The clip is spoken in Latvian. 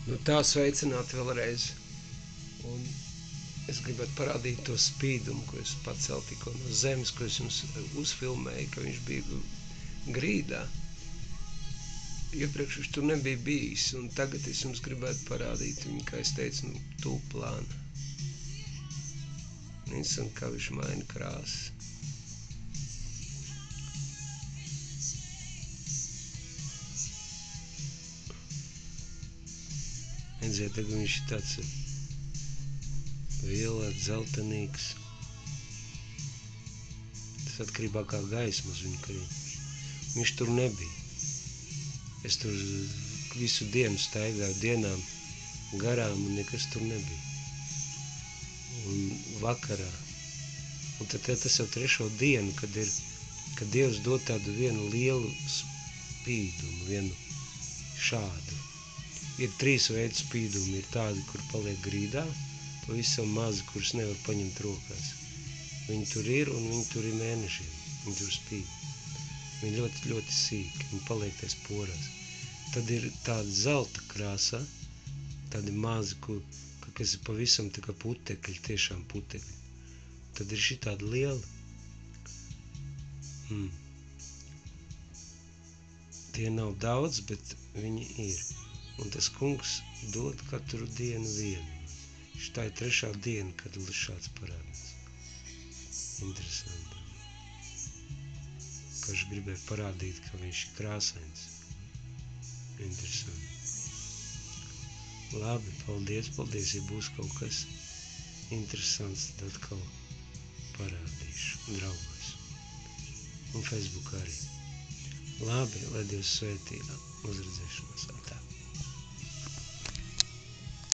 Nu, tā sveicināti vēlreiz. Un es gribētu parādīt to spīdumu, ko es pacēlu tikko no zemes, ko es jums uzfilmēju, ka viņš bija grīdā. Iepriekš viņš tur nebija bijis, un tagad es jums gribētu parādīt viņu, kā es teicu, nu, tūplāna. Un kā viņš maina krāsas. Redziet, tagad viņš ir tāds violets, zeltenīgs. Tas atkarībā kā gaismas viņu krīt. Viņš tur nebija. Es tur visu dienu staigāju dienām garām un nekas tur nebija. Un vakarā. Un tad tas jau trešo dienu, kad Dievs dod tādu vienu lielu spīdumu, vienu šādu. Ir trīs veidi spīdumi. Ir tādi, kur paliek grīdā, pavisam mazi, kurus nevar paņemt rokās. Viņi tur ir un viņi tur ir mēnešiem. Viņi tur spīd. Viņi ļoti, ļoti sīki. Viņi paliek tais porās. Tad ir tāda zelta krāsā, tādi mazi, kas ir pavisam tā kā putekļi, tiešām putekļi. Tad ir šī tāda liela. Tie nav daudz, bet viņi ir. Un tas kungs dod katru dienu vienu. Šitā ir trešā diena, kad šāds parādās. Interesanti. Ka viņš gribēja parādīt, ka viņš ir krāsains. Interesanti. Labi, paldies. Ja būs kaut kas interesants, tad atkal parādīšu draugos. Un Facebook arī. Labi, lai Dievs svētī. Uz redzēšanos.